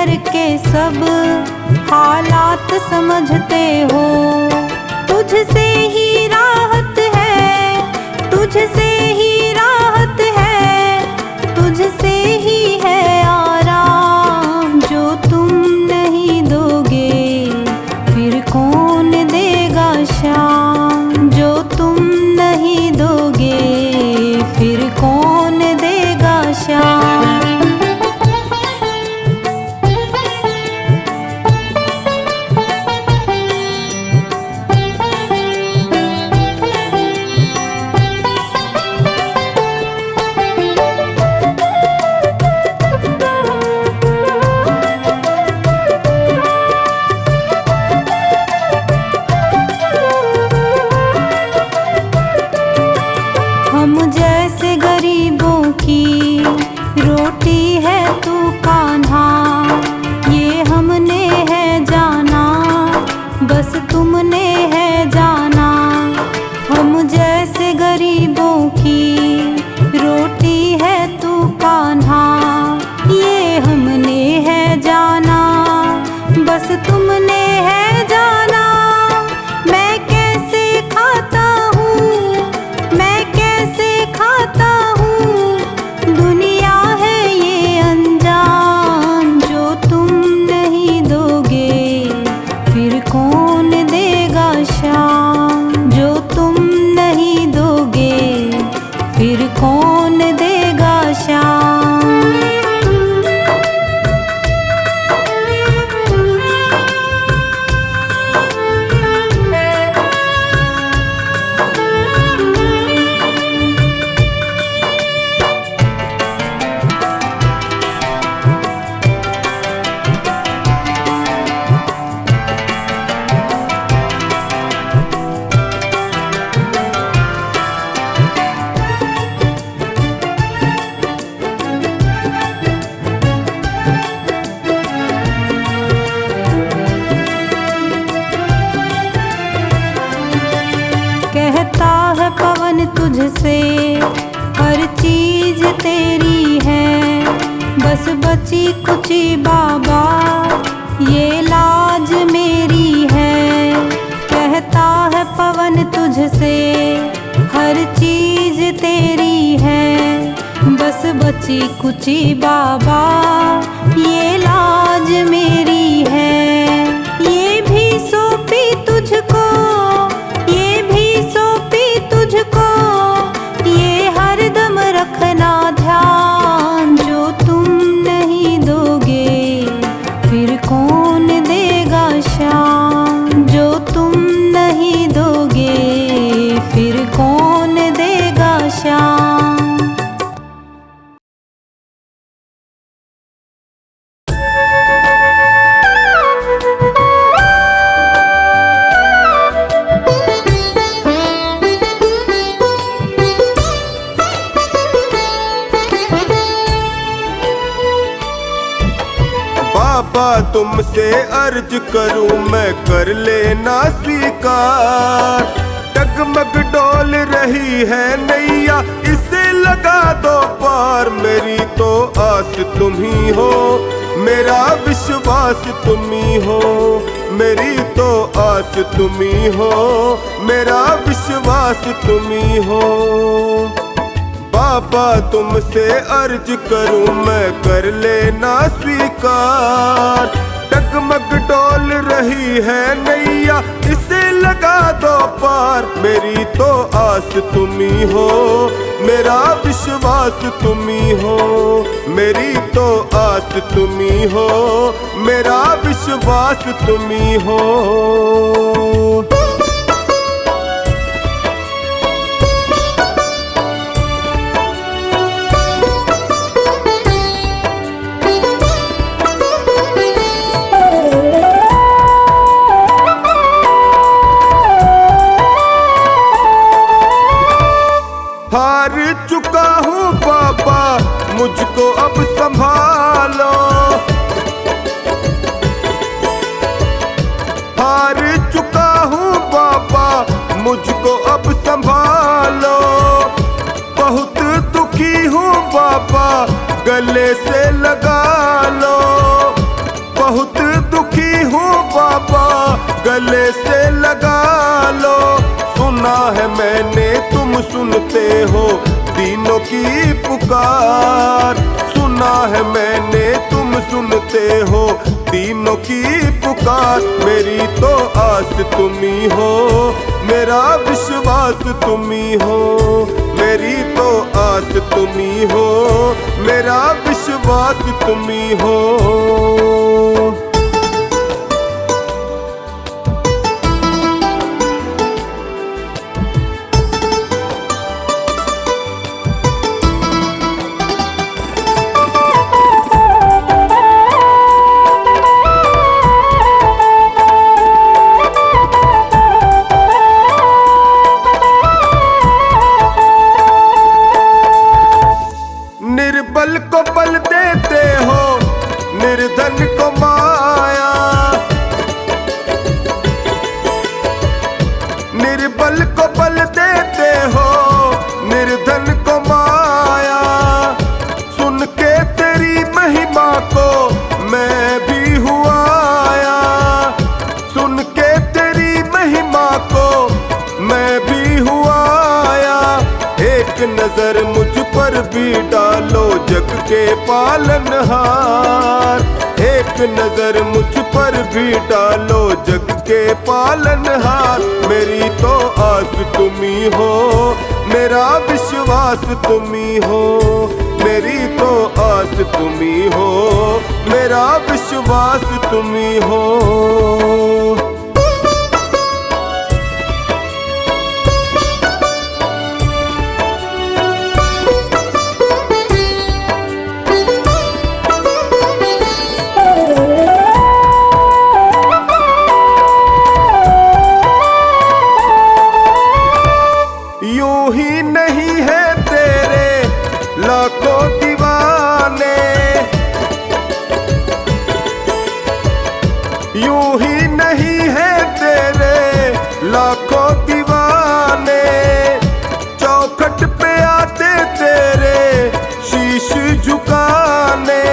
करके सब हालात समझते हो। तुझसे ही राहत है, तुझसे ही राहत है, तुझसे ही है आराम। जो तुम नहीं दोगे फिर कौन देगा शाम। जो तुम नहीं दोगे फिर कौन देगा शाम। हम जैसे गरीबों की रोटी है तू कान्हा, ये हमने है जाना, बस तुमने है जाना। हम जैसे गरीबों की रोटी है तू कान्हा, ये हमने है जाना, बस तुमने है जाना। मैं कैसे खाता हूँ, मैं कैसे खाता हूँ, दुनिया है ये अनजान। जो तुम नहीं दोगे फिर कौन देगा शाम। जो तुम नहीं दोगे फिर कौन देगा शाम। कहता है पवन तुझसे हर चीज तेरी है, बस बची कुची बाबा ये लाज मेरी है। कहता है पवन तुझसे हर चीज तेरी है, बस बची कुची बाबा ये लाज मेरी है। ये भी सौंपी तुझको, ये भी सौंपी तुझको, ये हरदम रखना ध्यान। जो तुम नहीं दोगे फिर कौन देगा शाम। जो तुम नहीं दोगे फिर कौन देगा शाम। बाबा तुमसे अर्ज करूं मैं कर लेना स्वीकार। डगमग डोल रही है नैया इसे लगा दो पार। मेरी तो आस तुम ही हो, मेरा विश्वास तुम ही हो। मेरी तो आस तुम ही हो, मेरा विश्वास तुम ही हो। बाबा तुमसे अर्ज करूं मैं कर लेना स्वीकार। डगमग डोल रही है नैया इसे लगा दो पार। मेरी तो आस तुम ही हो, मेरा विश्वास तुम ही हो। मेरी तो आस तुम ही हो, मेरा विश्वास तुम ही हो। हार चुका हूँ बाबा मुझको अब संभालो। हार चुका हूँ बाबा मुझको अब संभालो। बहुत दुखी हूँ बाबा गले से लगा लो। गले से लगा लो। सुना है मैंने तुम सुनते हो दीनों की पुकार। सुना है मैंने तुम सुनते हो दीनों की पुकार। मेरी तो आस तुम्ही हो, मेरा विश्वास तुम्ही हो। मेरी तो आस तुम्ही हो, मेरा विश्वास तुम्ही हो। निर्बल को बल देते हो, निर्धन को माया। निर्बल को बल देते हो, निर्धन को माया। सुन के तेरी महिमा को मैं भी हुआ आया। सुन के तेरी महिमा को मैं भी हुआ आया। एक नजर मुझ पर भी डालो जग के पालनहार। एक नजर मुझ पर भी डालो जग के पालनहार। मेरी तो आस तुम्ही हो, मेरा विश्वास तुम्ही हो। मेरी तो आस तुम्ही हो, मेरा विश्वास तुम्ही हो। यूं ही नहीं है तेरे लाखों दीवाने। यूं ही नहीं है तेरे लाखों दीवाने। चौखट पे आते तेरे शीश झुकाने।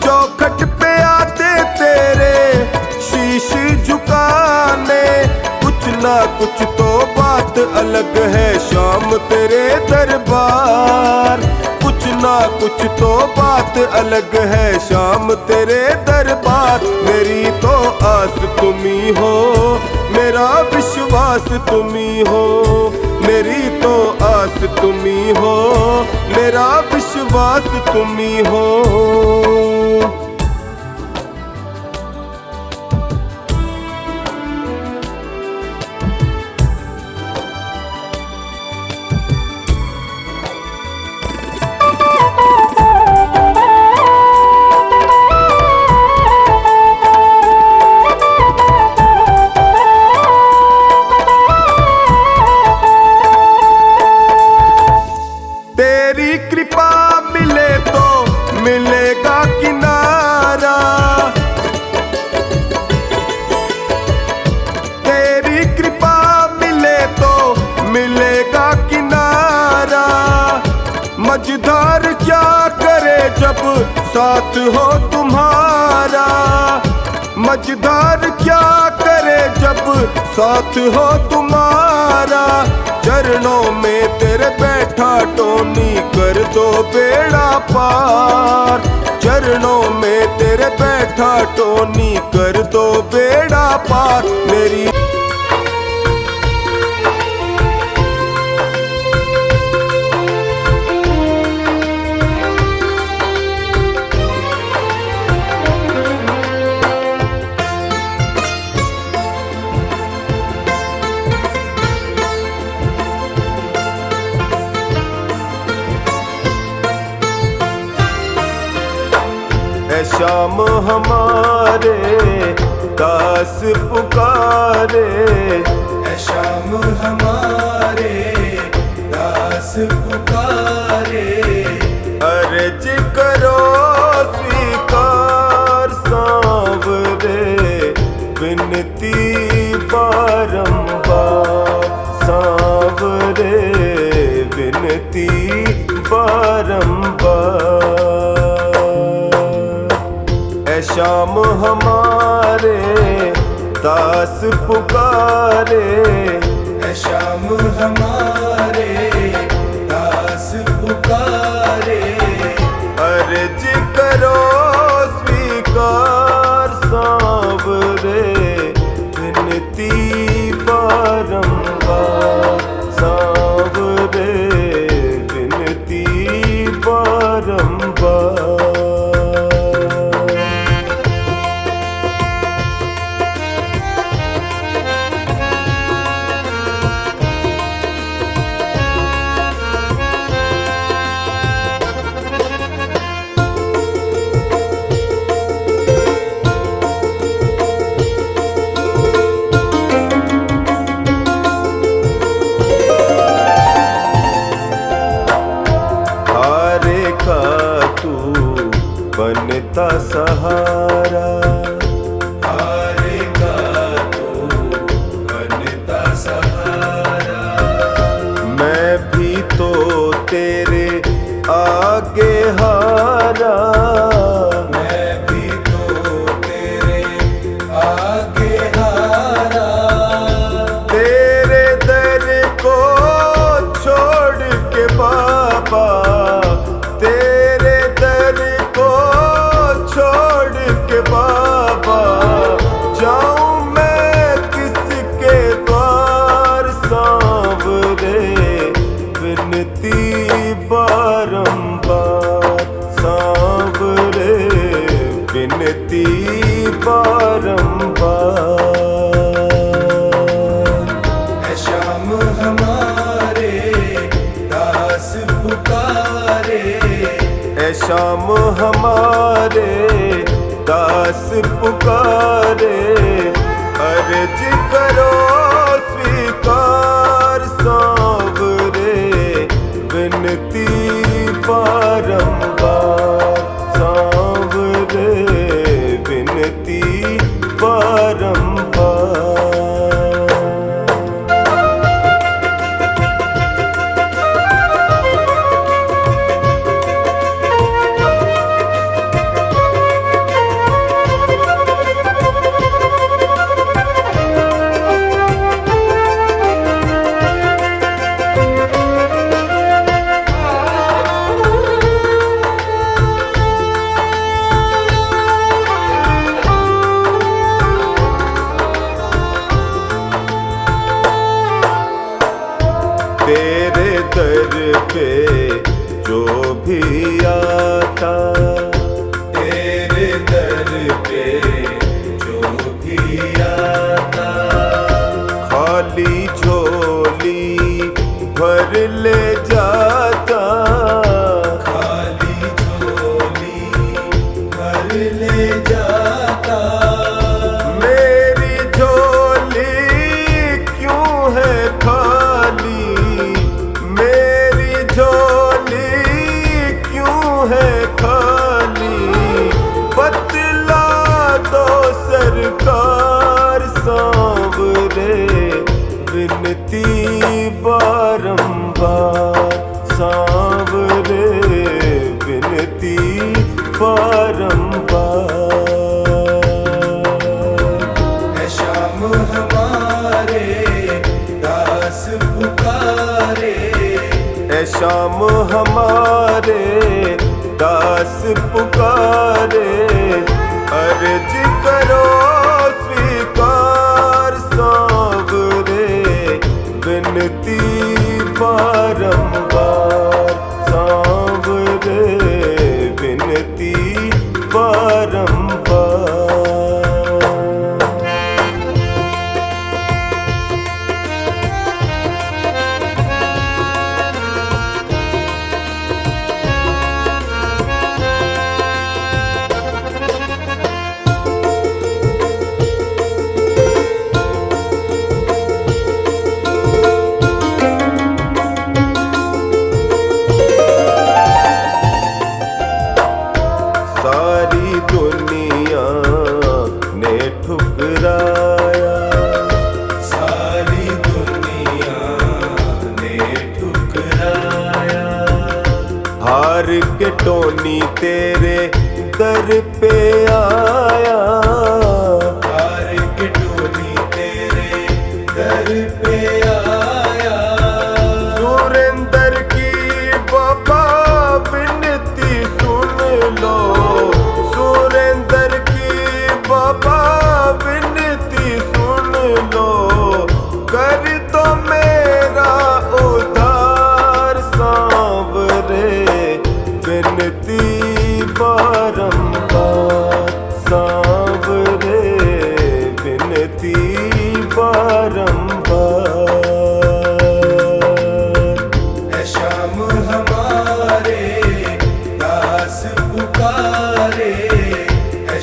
चौखट पे आते तेरे शीश झुकाने। कुछ ना कुछ तो बात अलग है शाम तेरे दरबार। कुछ ना कुछ तो बात अलग है शाम तेरे दरबार। मेरी तो आस तुम्ही हो, मेरा विश्वास तुम्ही हो। मेरी तो आस तुम्ही हो, मेरा विश्वास तुम्ही हो। तेरी कृपा मिले तो मिलेगा किनारा। तेरी कृपा मिले तो मिलेगा किनारा। मझधार क्या करे जब साथ हो तुम्हारा। मझधार क्या करे जब साथ हो तुम्हारा। चरणों में तेरे बैठा टोनी कर दो बेड़ा पार। चरणों में तेरे बैठा टोनी कर दो बेड़ा पार। मेरी शाम हमारे दास पुकारे। शाम हमारे दास पुकारे। अर्ज करो स्वीकार सांवरे। विनती बारंबार सांवरे। विनती बारंबार। शाम हमारे दास पुकारे, है श्याम हमारे दास पुकारे। अर्ज करो स्वीकार सांवरे, विनती बारंबार सांवरे, विनती बारंबार। बनता सहारा, हारेगा तो बनता सहारा। मैं भी तो तेरे आगे हारा, मैं भी तो तेरे आगे हारा। तेरे दर को छोड़ के बाबा, तेरे दर को छोड़ के बाबा, जाऊं मैं किसके द्वार सांवरे, विनती बारंबार सांवरे, विनती बारंबार। है श्याम हमारे दास पुकारे, है श्याम हमारे दास पुकारे। अर्ज करो स्वीकार सांवरे, विनती बारंबार सांवरे, विनती बारंबार। तेरे दर पे जो भी आता, तेरे दर पे जो भी आता। खाली झोली भर ले जाता, खाली झोली भर ले जाता। मेरी झोली क्यों है खाली, मेरी झोली क्यों है खाली, बतला दो सरकार सांवरे, विनती बारंबार सांवरे, विनती बारंबार। है श्याम हमारे दास पुकारे, है श्याम हमारे दास पुकारे। अर्ज करो स्वीकार सांवरे, विनती बारंबार सांवरे, विनती बारंबार। सारी दुनिया ने ठुकराया, सारी दुनिया ने ठुकराया। हार के टोनी तेरे दर पे आया, हार के टोनी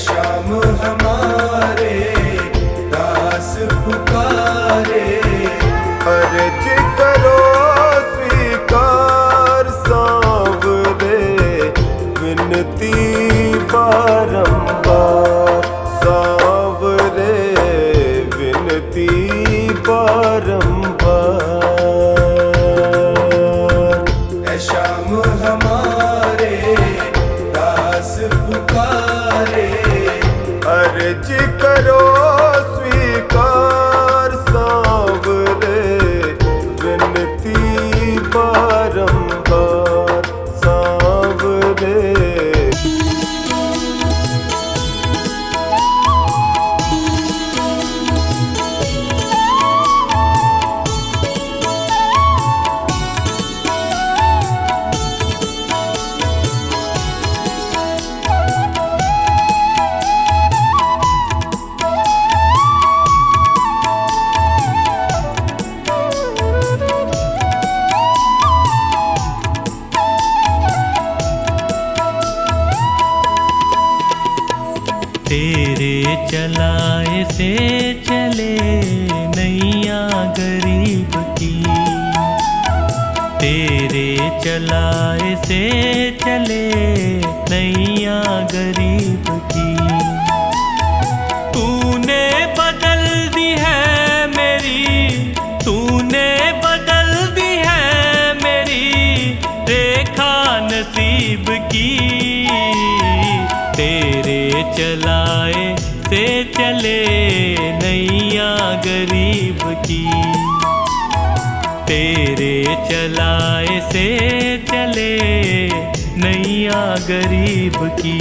श्याम हमारे दास पुकारे। अर्ज करो स्वीकार सांवरे, विनती बारंबार सांवरे, विनती बारंबार। ऐ श्याम हमारे दास पुकारे। अर्ज करो स्वीकार सांवरे, विनती बारंबार सांवरे। तेरे चलाए से चले नैया गरीब की, तेरे चलाए से चले नैया गरीब की। तूने बदल दी है मेरी, तूने बदल दी है मेरी रेखा नसीब की। तेरे चलाए से चले नैया गरीब की, तेरे चलाए से चले नैया गरीब की।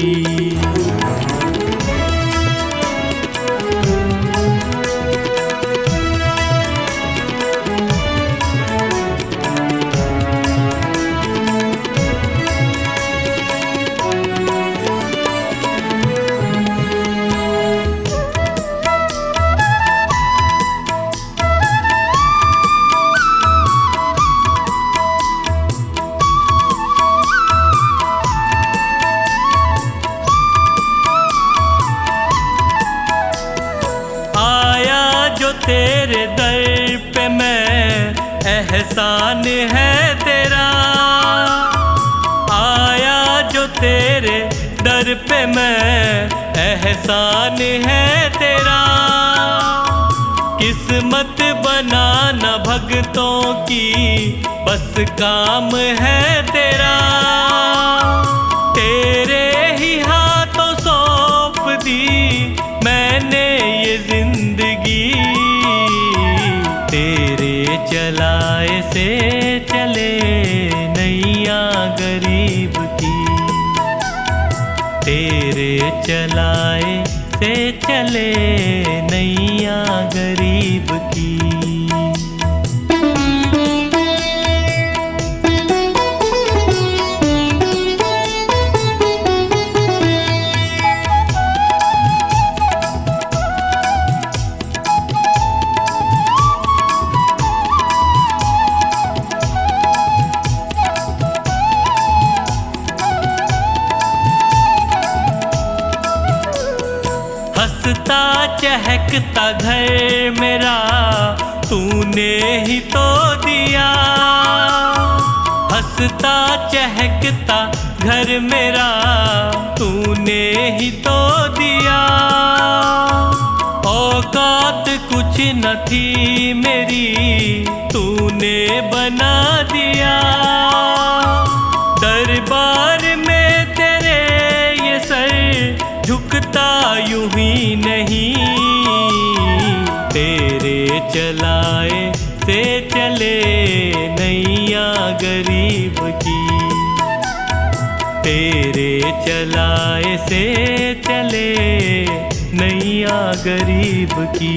तेरे दर पे मैं एहसान है तेरा, आया जो तेरे दर पे मैं एहसान है तेरा। किस्मत बनाना भगतों की बस काम है तेरा, तेरे ही हाथों सौंप दी मैंने ये जिंदगी। तेरे चलाए से चले नैया गरीब की, तेरे चलाए से चले नैया गरीब की। हंसता चहकता घर मेरा तूने ही तो दिया, हंसता चहकता घर मेरा तूने ही तो दिया। औकात कुछ न थी मेरी तूने बना दिया, दरबार में तेरे ये सर झुकता यूं ही नहीं। तेरे चलाए से चले नैया गरीब की, तेरे चलाए से चले नैया गरीब की।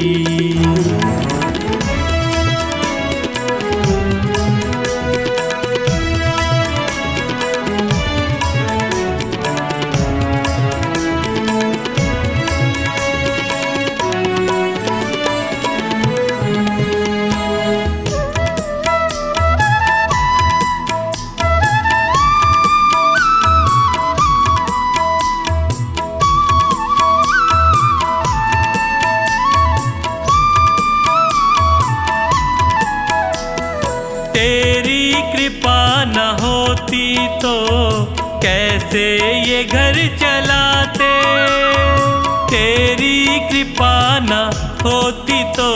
तो कैसे ये घर चलाते। तेरी कृपा न होती तो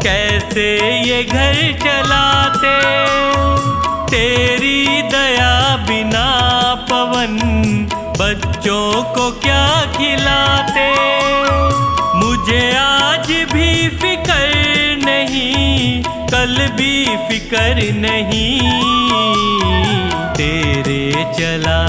कैसे ये घर चलाते। तेरी दया बिना पवन बच्चों को क्या खिलाते। मुझे आज भी फिकर नहीं, कल भी फिकर नहीं, तेरे चला